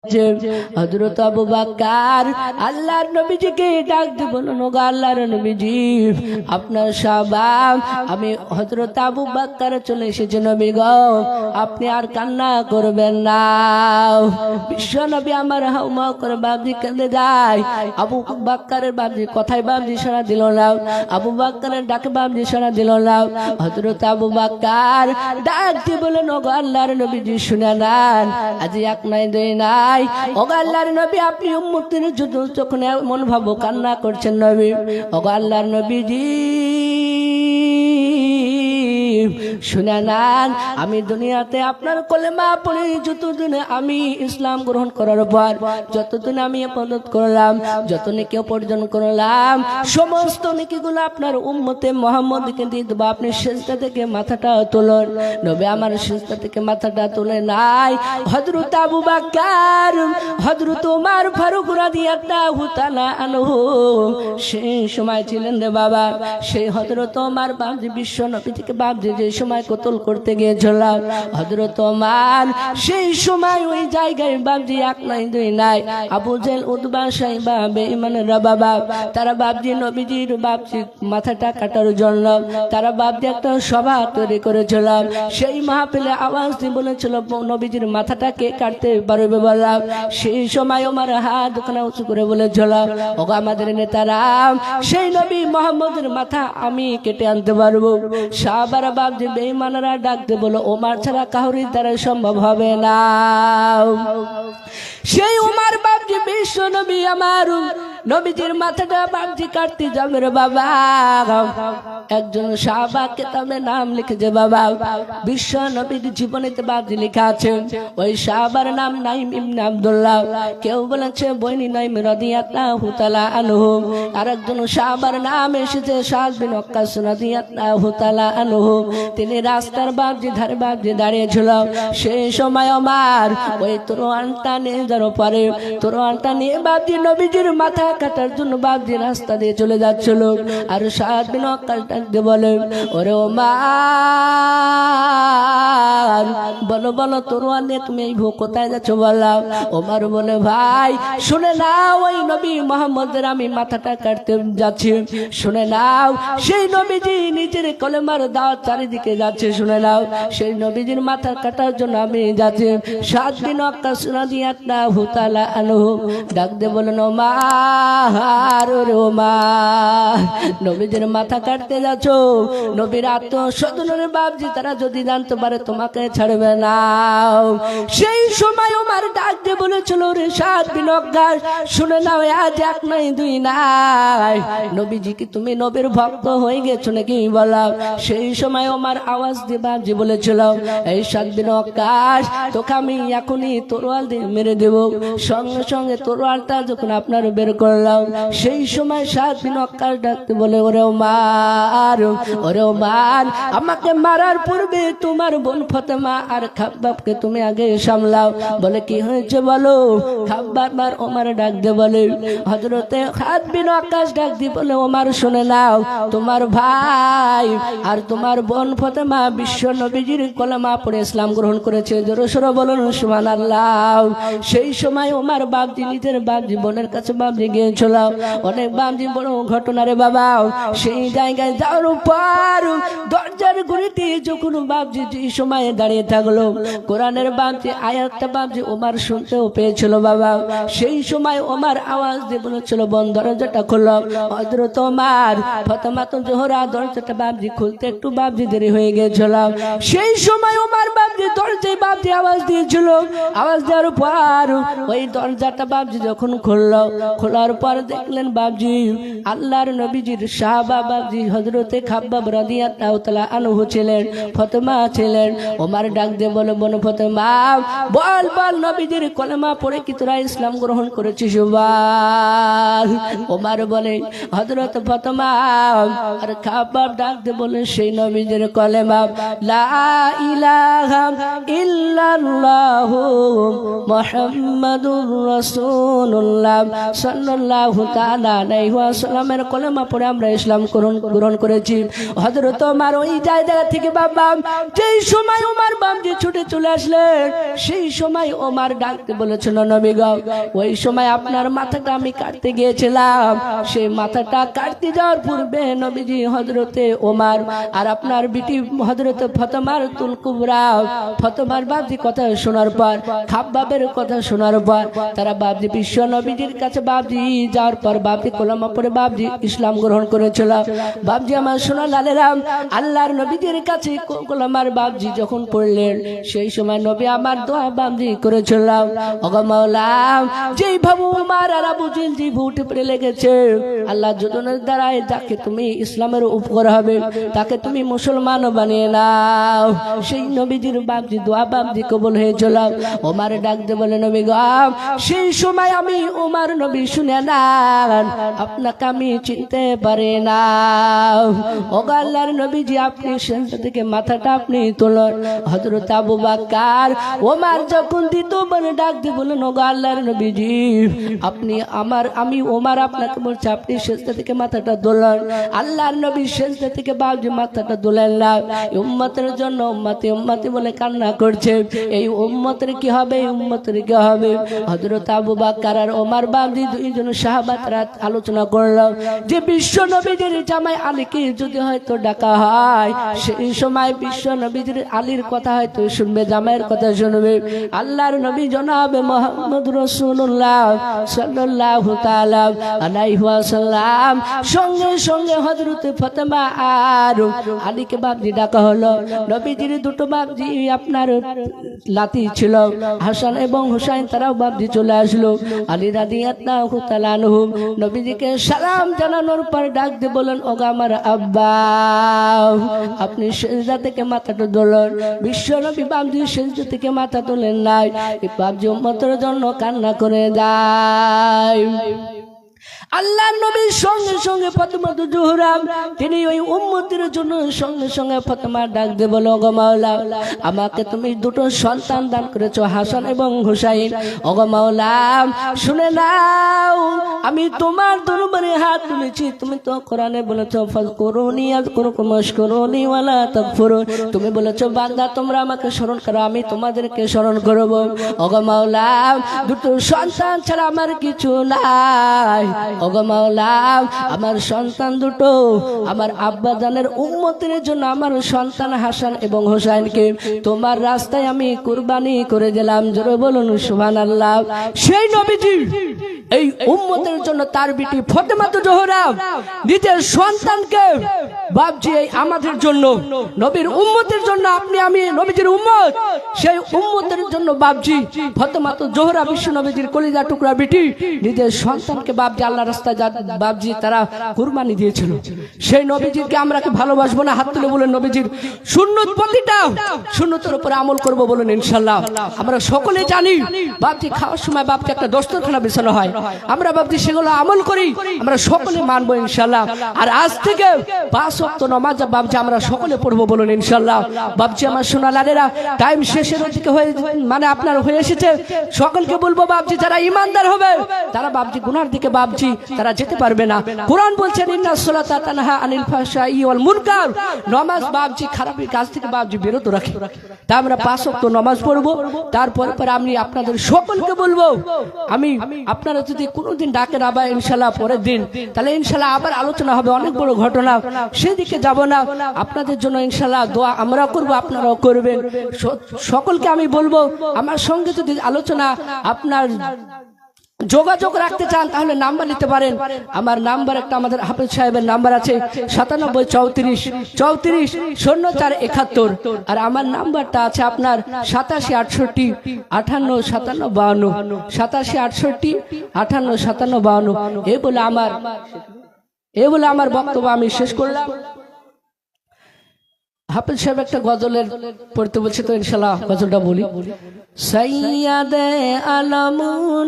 হযরত আবু বকর আল্লাহর নবীজিকে ডাক দিয়ে বলল, গো আল্লাহর নবীজি, আপনার সাহাবা আমি হযরত আবু বকর চলে এসেছি নবী গো, আপনি আর কান্না করবেন না। বিশ্ব নবী আমার হাউমা করে বাবজি কেঁদে যায়। আবু বকরের বাবজি কথায় বাবজি সাড়া দিল না, আবু বকরের ডাকে বাবজি সাড়া দিল না। হযরত আবু বকর ডাক দিয়ে বললেন, গো আল্লাহর নবীজি শুনে নেন, আজ এক নাই দুই নাই, ওগো আল্লাহর নবী আপনি উম্মতের জন্য যখন এমন ভাবো কান্না করছেন নবী, ওগো আল্লাহর নবীজি শুনে নেন, আমি দুনিয়াতে আপনার কলেমা পড়ে যতদিন আমি ইসলাম গ্রহণ করার পর যতদিন আমি ইবাদত করলাম, যত নেকি অর্জন করলাম, সমস্ত নেকিগুলো আপনার উম্মতে মুহাম্মদকে দিয়ে দেব। আপনি সিজদা থেকে মাথাটা তুলুন। নবী আমার সিজদা থেকে মাথাটা তুলে নাই। হযরত আবু বকর, হযরত ওমর ফারুক রাদিয়াল্লাহু তাআলা আনহু সেই সময় ছিলেন রে বাবা, সেই হযরত ওমর বাবজি বিশ্ব নবী থেকে বাবজি যে সময় কতল করতে গিয়েছিল, হযরত ওমর সেই সময় ওই জায়গায় বাবজি এক নাই দুই নাই, আবু জেল উতবা সাইবা বেঈমানরা বাবা তারা বাবজি নবীজির বাবজি মাথাটা কাটার জন্য তারা বাবজি একটা সভা তৈরি করেছিল। সেই মাহফিলে আওয়াজ দিয়ে বলেছিল, নবীজির মাথাটাকে কাটতে পারবে বলা। সেই সময় ওমর হাত ওখানে উঁচু করে বলেছিল, ওগো আমাদের নেতারা, সেই নবী মুহাম্মদের মাথা আমি কেটে আনতে পারবো। সাহাবারা বাবজি বেঈমানরা ডাকতে বলো, ওমর ছাড়া কাউরি দ্বারা সম্ভব হবে না। সেই ওমর বাবজি বিশ্ব নবী আমার নবীজির মাথাটা বাবজি কাটতে যাবে রে বাবা, একজন সাহাবা কিতাবে নাম লিখেছে বাবা, বিশ্ব নবীর জীবনীতে বাবজি লেখা আছে, ওই সাহাবার নাম নাইম ইবনে আব্দুল্লাহ, কেউ বলেছে বনি নাইম রাদিয়াল্লাহু তাআলা আনহু, আর একজন সাহাবার নাম এসেছে সাদ বিন ওয়াক্কাস রাদিয়াল্লাহু তাআলা আনহু। তিনি রাস্তার বাবজি ধারে বাবজি দাঁড়িয়েছিল। সেই সময় ওমর ওই তরোয়ালটা নিয়ে যাওয়ার পরে তরোয়ালটা নিয়ে বাবজি নবীজির মাথা কাটার জন্য বাবজি রাস্তা দিয়ে চলে যাচ্ছিল। আর সাদ বিন ওয়াক্কাস ডাকতে বলে, ওরে ওমর বলো বলো তরোয়াল নিয়ে তুমি এই কোথায় যাচ্ছ বলো। ওমর বলে, ভাই শুনে নাও, ওই নবী মুহাম্মদের আমি মাথাটা কাটতে যাচ্ছি, শুনে নাও। সেই নবীজি নিজের কলেমার দাওয়াত চারিদিকে যাচ্ছে, শুনে নাও, সেই নবীজির মাথা কাটার জন্য আমি যাচ্ছি। সাদ বিন ওয়াক্কাস রাদিয়াল্লাহু তাআলা আনহু ডাক দিয়ে বলেন, ওমর ওরে ওমর নবীজির মাথা কাটতে যাচ্ছ, নবীর আত্মস্বজনের বাবজি তারা যদি জানতে পারে তোমাকে ছাড়বে না। সেই সময় ওমর ডাক দিয়ে বলেছিল, রে সাদ বিন ওয়াক্কাস শুনে নাও, আজ এক নাই দুই নাই, নবীজি কি তুমি নবীর ভক্ত হয়ে গেছো নাকি বলো। সেই সময় ওমর আওয়াজ দিয়ে বাবজি বলেছিল, এই সাদ বিন ওয়াক্কাস তোকে আমি এখনই তরোয়াল দিয়ে মেরে দেব। সঙ্গে সঙ্গে তরোয়ালটা যখন আপনার বের করলাম, সেই সময় সাদ বিন ওয়াক্কাস ডাকতে বলে, ওরে ওমর ওরে ওমর আমাকে মারার পূর্বে তোমার বোন ফাতেমা আর খাব্বাবকে তুমি আগে সামলাও। বলে, কি হয়েছে বলো। খাব্বাব আর ওমর ডাক দিয়ে বলে, হযরতে সাদ বিন ওয়াক্কাস ডাক দিয়ে বলে, ওমর শুনে নাও, তোমার ভাই আর তোমার বোন ফাতেমা বিশ্ব নবীজির কলেমা পড়ে ইসলাম গ্রহণ করেছে। জোরে সোরে বলুন সুবহানাল্লাহ। সেই সময় ওমর বাবজি নিজের বাবজি বোনের কাছে বাবজি গিয়েছিল। অনেক বাবজি বড় ঘটনা রে বাবা। সেই জায়গায় যাওয়ার পর দরজার গুড়িতে যখন বাবজি যে সময়ে দাঁড়িয়ে থাকলো, কোরআনের বাবজি আয়াতটা বাবজি ওমর শুনতেও পেয়েছিল বাবা। সেই সময় ওমর আওয়াজ দিয়ে বলেছিল, বোন দরজাটা খোলো। হযরত ওমর ফাতেমা তো জোহরা দরজাটা বাবজি খুলতে একটু বাবজি দেরি হয়ে গিয়েছিল। সেই সময় ওমর বাবজি দরজায় বাবজি আওয়াজ দিয়েছিল। আওয়াজ দেওয়ার পর ওই দরজাটা বাবজি যখন খুললো, খোলার পর দেখলেন বাবজি আল্লাহর নবীজির সাহাবা বাবজি হযরতে খাব্বাব রাদিয়াল্লাহু তাআলা আনহু ছিলেন, ফাতেমা ছিলেন। ওমর ডাক দিয়ে বলে, বোন ফাতেমা বল বল নবীজির কলেমা পড়ে কি তোরা ইসলাম গ্রহণ করেছিস বল। ওমর বলে, হযরত ফাতেমা আর খাব্বাব ডাক দিয়ে বলে, সেই নবীজির কলেমা লা ইলাহা ইল্লাল্লাহু মুহাম্মাদুর রাসূলুল্লাহ সাল্লাল্লাহু তাআলা আলাইহি ওয়াসাল্লামের কলেমা পড়ে আমরা ইসলাম গ্রহণ করেছি। হযরত ওমর ওই জায়গা থেকে বাবা যেই সময় ওমর বাবজি ছুটে চলে আসলেন। সেই সময় ওমর ডাকতে বলেছিল, নবী গো, ওই সময় আপনার মাথাটা আমি কাটতে গিয়েছিলাম। সেই মাথাটা কাটতে যাওয়ার পূর্বে নবীজি হযরতে ওমর আর আপনার বিটি হযরতে ফাতেমার তুল কুবরা ফাতেমার বাবজি কথা শোনার পর, খাব্বাবের কথা শোনার পর তারা বাবজি বিশ্ব নবীজির কাছে বাবজি যাওয়ার পর বাবজি কলমা পড়ে বাবজি ইসলাম গ্রহণ করেছিল। বাবজি আমার সোনা লালেরা আল্লাহর নবীজির কাছে কলমার বাবজি যখন পড়লেন, সেই সময় নবী আমার দোয়া বাবজি করেছিলাম, ওগো মাওলা, যেই ভাবু উমার আর আবু জেল জি উঠে পড়ে লেগেছে, আল্লাহ যোজনের দ্বারায় যাকে তুমি ইসলামের উপকার হবে তাকে তুমি মুসলমান বানিয়ে নাও। সেই নবীজির বাবজি দোয়া বাবজি কবুল হয়েছিল। ওমর ডাক দিয়ে বলে, নবী গো, সেই সময় আমি ওমর নবী শুনে না আপনাকে আমি চিনতে পারি না। ওগো আল্লাহর নবীজি, আপনি সেজদা থেকে মাথাটা আপনি তুলুন। হযরত আবু বকর ওমর যখন দ্বিতীয়বার ডাক দিয়ে বলেন, ওগো আল্লাহর নবীজি, আপনি আমি ওমর আপনাকে বলছি আপনি সেজদা থেকে মাথাটা তুলুন। আল্লাহর নবী সেজদা থেকে বাবজি মাথাটা তুলেন না। উম্মতের জন্য উম্মতি বলে কান্না করছে। এই উম্মতের কি হবে, এই উম্মতের কি হবে? হযরত আবু বকর আর ওমর বাবজি দুইজন সাহাবারা আলোচনা করলো যে বিশ্ব নবীজির জামাই আলীকে যদি হয়তো ডাকা হয়, সেই সময় বিশ্ব নবীজির আলীর কথা হয়তো শুনবে, জামাইয়ের কথা শুনবে। আল্লাহর নবী জনাবে মুহাম্মদ রাসূলুল্লাহ সাল্লাল্লাহু তাআলা আলাইহি ওয়াসাল্লাম সঙ্গে সঙ্গে হযরত ফাতেমা আর আলীকে বাবজি ডাকা হলো। নবীজির দুটো বাবজি আপনার লাতি ছিল, হাসান এবং হুসাইন, তারাও বাবজি চলে আসলো। আলী রাদিয়াল্লাহু তাআলা আনহু নবীজিকে সালাম জানানোর পর ডাক দিয়ে বলেন, ওগো আমার আব্বা, আপনি সেজদা থেকে মাথাটা তুলুন। বিশ্ব নবী বাবজি সেজদা থেকে মাথা তোলেন নাই। এই বাবজি উম্মতের জন্য কান্না করে যায়। আল্লাহর নবীর সঙ্গে সঙ্গে ফাতেমা জোহরা তিনি ওই উম্মতের জন্য সঙ্গে সঙ্গে ফাতেমা ডাক দিয়ে বলো, ওগো মাওলা, আমাকে তুমি দুটো সন্তান দান করেছো, হাসান এবং হুসাইন। ওগো মাওলা, শুনে নাও, আমি তোমার দরবারে হাত তুলেছি। তুমি তো কোরআনে বলেছো, ফাযকুরুনি আযকুরকুম ওয়াশকুরুনি ওয়ালা তাকফুরুন। তুমি বলেছো, বান্দা তোমরা আমাকে স্মরণ করো, আমি তোমাদেরকে স্মরণ করব। ওগো মাওলা, দুটো সন্তান ছাড়া আমার কিছু নাই। ওগো মাওলা, আমার সন্তান দুটো আমার আব্বা জানের উম্মতের জন্য আমার সন্তান হাসান এবং হোসাইনকে তোমার রাস্তায় আমি কুরবানি করে দিলাম। জোরে বলুন সুবহানাল্লাহ। সেই নবীজি এই উম্মতের জন্য তার বিটি ফাতেমা জোহরা নিজের সন্তানকে বাবজি এই আমাদের জন্য নবীর উম্মতের জন্য, আপনি আমি নবীজির উম্মত, সেই উম্মতের জন্য বাবজি ফাতেমা জোহরা বিশ্ব নবীজির কলিজা টুকরা বিটি নিজের সন্তানকে বাবজি আল্লাহ রাস্তায় বাবজি তারা কুরবানি দিয়েছিল। সেই নবীজিকে আমরা কি ভালোবাসবো না? হাত তুলে বলেন, নবীজির সুন্নত প্রতিটা সুন্নতের উপরে আমল করব বলেন ইনশাআল্লাহ। আমরা সকলে জানি বাবজি খাওয়ার সময় বাবজি একটা দস্তরখানা বিছানো হয়, আমরা বাবজি সেগুলো আমল করি, আমরা সকলে মানবো ইনশাআল্লাহ। আর আজ থেকে 5 ওয়াক্ত নামাজ বাবজি আমরা সকলে পড়বো বলেন ইনশাআল্লাহ। বাবজি আমার সোনা লালেরা, টাইম শেষের দিকে হয়ে মানে আপনার হয়ে এসেছে। সকলকে বলবো বাবজি যারা ইমানদার হবে তারা বাবজি গুনার দিকে বাবজি তারা যেতে পারবে না। কোরআন বলছেন, ইন্নাস সালাতা তানহা আনিল ফাহশাই ওয়াল মুনকার, নামাজ বাবজি খারাপের কাজ থেকে বাবজি বিরত রাখে। তাই আমরা 5 ওয়াক্ত নামাজ পড়বো। তারপর আমি আপনাদের সকলকে বলবো, আমি আপনারা যদি কোনোদিন ডাকেন আবার ইনশাআল্লাহ পরের দিন, তাহলে ইনশাআল্লাহ আবার আলোচনা হবে, অনেক বড় ঘটনা, সেদিকে যাব না। আপনাদের জন্য ইনশাআল্লাহ দোয়া আমরা করব, আপনারাও করবেন। সকলকে আমি বলবো, আমার সঙ্গে যদি আলোচনা আপনার যোগাযোগ রাখতে চান তাহলে নাম্বার নিতে পারেন। আমার নাম্বার একটা, আমাদের হাফেজ সাহেবের নাম্বার আছে 9734340471, আর আমার নাম্বারটা আছে আপনার 8768585752 8768585752। এ বলে আমার বক্তব্য আমি শেষ করলাম। হাফেজ সাহেব একটা গজলের পড়তে বলছে, তো ইনশাআল্লাহ গজলটা বলি। সৈয়দে আলম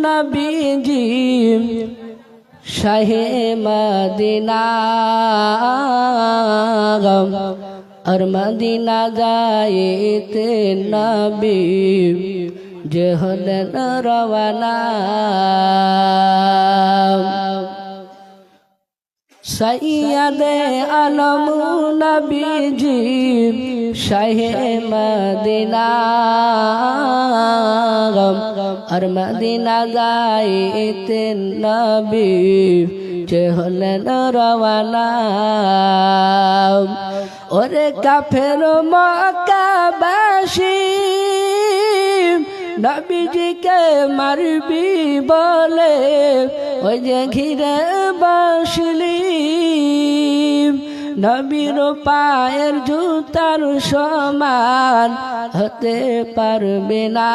নবীজি শাহে মদিনা, আর মদিনা যাইতে নবী যে হলেন রওয়ানা। সৈয়দে আলম নবীজি শাহে মদিনা আর মদিনা যাইতে নবী যে হলেন রওয়ানা ওরে কাফের মক্কাবাসী নবীজিকে মারবি বলে ওই যে ঘিরে বসলি নবীর পায়ের জুতার সমান হতে পারবে না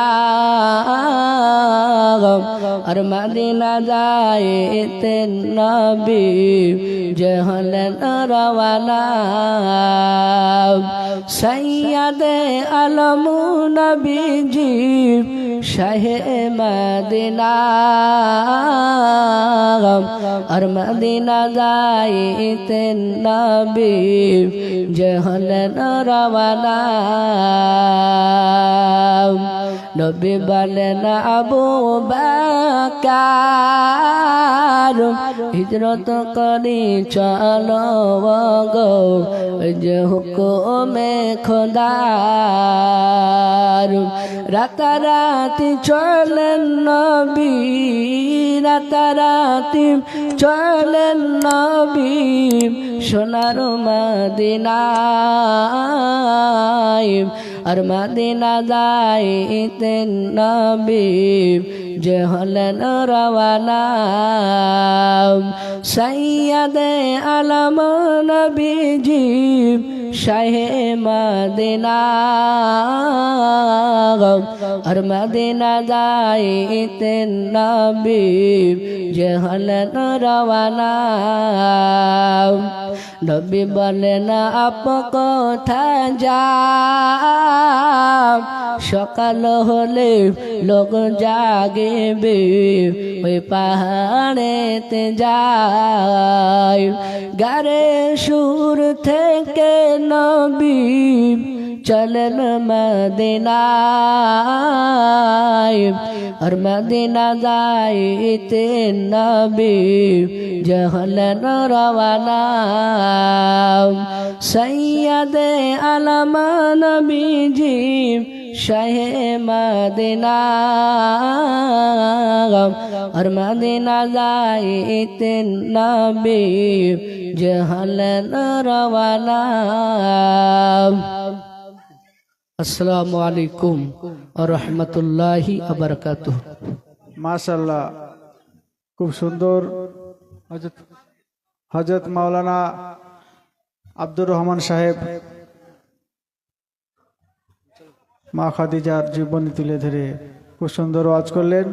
আর মদিনা যাইতে নবী যে হলেন রওয়ানা সৈয়দে আলম নবীজি শাহে মদিনা আর মদিনা যাইতে নবী যে হলেন রওয়ানা নবী বলেন আবু বকর হিজরত করি চলো গো যে হুকুমে খোদার রাতারাতি চলেন নবী রাতারাতি চলেন নবী সোনার মদিনায় আর মদিনা যাইতে নবী যে হলেন রওয়ানা সৈয়দে আলম নবীজি শাহে মদিনা আর মদিনা যাইতে নবী যে হলেন রওয়ানা নবী বলেন আপ কোথায় যাও সকাল হলে লোক জাগবে ওই পাহাড়েতে যায় গারে সুর থেকে নবী চলেন মদিনায় আর মদিনা যাইতে নবী যে হলেন রওয়ানা সৈয়দে আলম নবীজি শাহে মদিনা আর মদিনা যাইতে নবী যে হলেন রওয়ানা আসসালামু আলাইকুম ওয়া রাহমাতুল্লাহি ওয়া বারাকাতুহু মাশাআল্লাহ খুব সুন্দর হযরত মাওলানা আব্দুর রহমান সাহেব মা খাদিজার জীবনী তুলে ধরে খুব সুন্দর ওয়াজ করলেন।